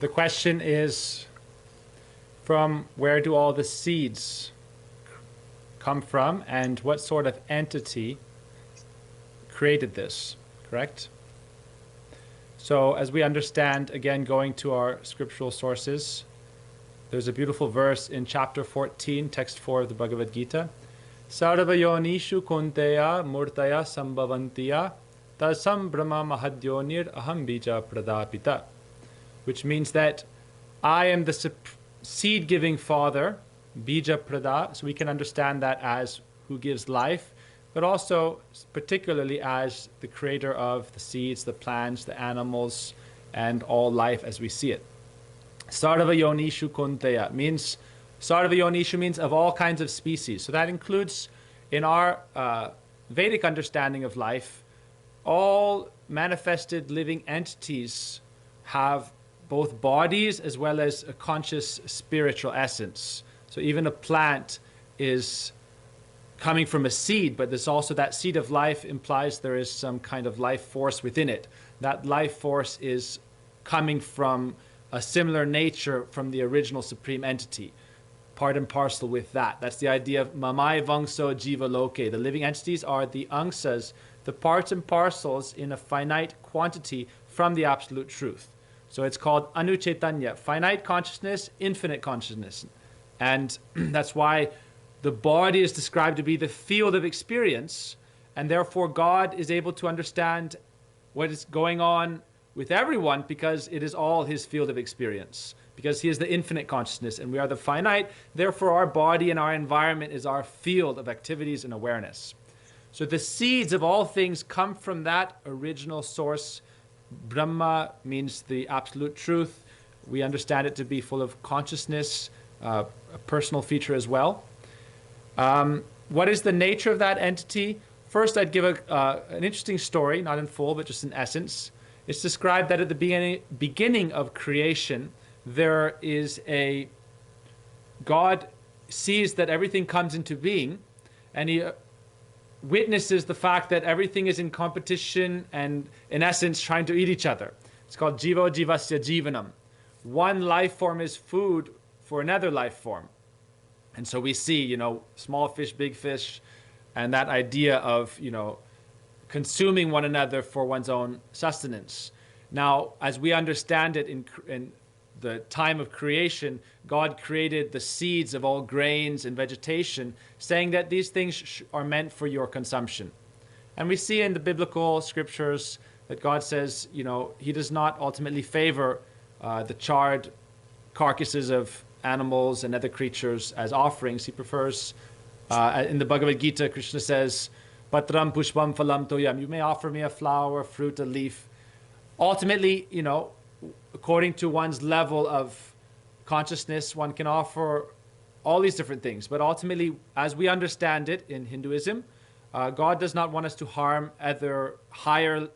The question is, from where do all the seeds come from, and what sort of entity created this, correct? So as we understand, again, going to our scriptural sources, there's a beautiful verse in chapter 14, text 4 of the Bhagavad Gita. Sarvayonishu kunteya murtaya sambhavantiya tasam brahma mahadyonir aham bija pradapita. Which means that I am the seed-giving father, bija prada, so we can understand that as who gives life, but also particularly as the creator of the seeds, the plants, the animals, and all life as we see it. Sarvayonishu kunteya means, Sarvayonishu means of all kinds of species. So that includes, in our Vedic understanding of life, all manifested living entities have both bodies as well as a conscious spiritual essence. So even a plant is coming from a seed, but there's also that seed of life implies there is some kind of life force within it. That life force is coming from a similar nature from the original supreme entity, part and parcel with that. That's the idea of mamai vangso jiva loke. The living entities are the angsas, the parts and parcels in a finite quantity from the absolute truth. So it's called anuchetanya, finite consciousness, infinite consciousness. And that's why the body is described to be the field of experience, and therefore God is able to understand what is going on with everyone because it is all his field of experience, because he is the infinite consciousness and we are the finite. Therefore our body and our environment is our field of activities and awareness. So the seeds of all things come from that original source. Brahma means the absolute truth. We understand it to be full of consciousness, a personal feature as well. What is the nature of that entity? First, I'd give an interesting story, not in full, but just in essence. It's described that at the beginning of creation, there is God sees that everything comes into being, and he witnesses the fact that everything is in competition and, in essence, trying to eat each other. It's called jivo jivasya jivanam. One life form is food for another life form. And so we see, small fish, big fish, and that idea of, consuming one another for one's own sustenance. Now, as we understand it in the time of creation, God created the seeds of all grains and vegetation, saying that these things are meant for your consumption. And we see in the biblical scriptures that God says, he does not ultimately favor the charred carcasses of animals and other creatures as offerings. He prefers, in the Bhagavad Gita, Krishna says, Patram pushpam phalam toyam. You may offer me a flower, a fruit, a leaf. Ultimately, according to one's level of consciousness, one can offer all these different things. But ultimately, as we understand it in Hinduism, God does not want us to harm other higher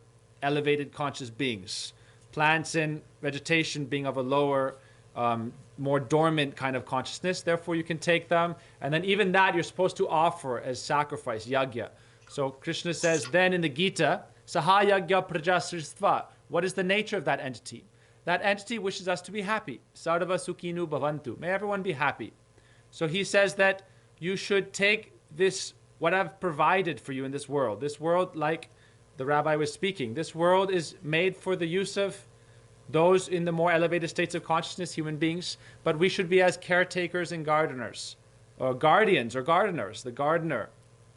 elevated conscious beings. Plants and vegetation being of a lower, more dormant kind of consciousness. Therefore, you can take them. And then even that you're supposed to offer as sacrifice, yagya. So Krishna says then in the Gita, Saha yagya prajasristva. What is the nature of that entity? That entity wishes us to be happy. Sarva sukhinu bhavantu. May everyone be happy. So he says that you should take this, what I've provided for you in this world. This world, like the rabbi was speaking, this world is made for the use of those in the more elevated states of consciousness, human beings, but we should be as caretakers and gardeners, or guardians or gardeners, the gardener,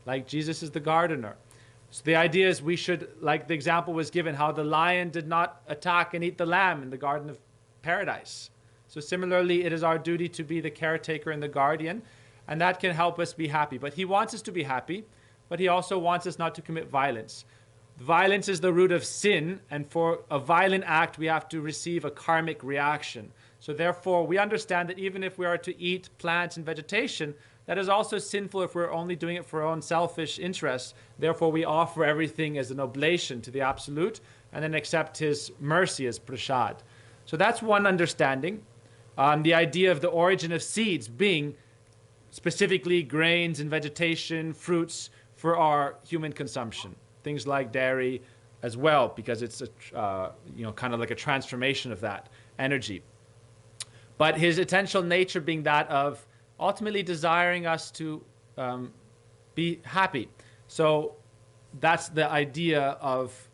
like Jesus is the gardener. So the idea is we should, like the example was given, how the lion did not attack and eat the lamb in the Garden of Paradise. So similarly, it is our duty to be the caretaker and the guardian, and that can help us be happy. But he wants us to be happy, but he also wants us not to commit violence. Violence is the root of sin, and for a violent act, we have to receive a karmic reaction. So therefore, we understand that even if we are to eat plants and vegetation, that is also sinful if we're only doing it for our own selfish interests. Therefore, we offer everything as an oblation to the Absolute, and then accept his mercy as prasad. So that's one understanding. The idea of the origin of seeds being specifically grains and vegetation, fruits for our human consumption. Things like dairy as well, because it's kind of like a transformation of that energy. but his essential nature being that of ultimately desiring us to be happy. So that's the idea of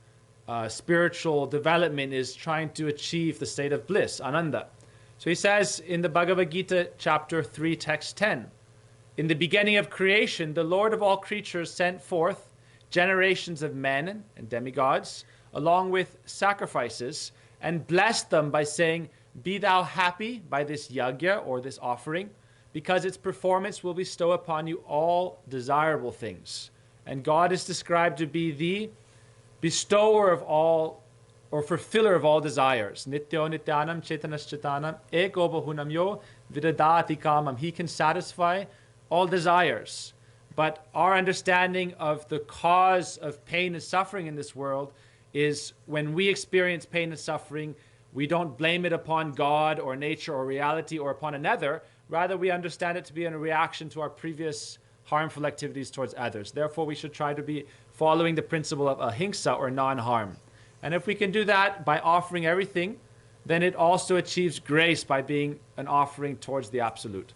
spiritual development, is trying to achieve the state of bliss, ananda. So he says in the Bhagavad Gita, chapter 3, text 10, in the beginning of creation, the Lord of all creatures sent forth generations of men and demigods, along with sacrifices, and blessed them by saying, be thou happy by this yajna, or this offering, because its performance will bestow upon you all desirable things. And God is described to be the bestower of all, or fulfiller of all desires. Nityo nityanam chetanas chetanam eko bahunam yo vidadati kamam. He can satisfy all desires. But our understanding of the cause of pain and suffering in this world is when we experience pain and suffering, we don't blame it upon God or nature or reality or upon another. Rather, we understand it to be a reaction to our previous harmful activities towards others. Therefore, we should try to be following the principle of ahimsa, or non-harm. And if we can do that by offering everything, then it also achieves grace by being an offering towards the Absolute.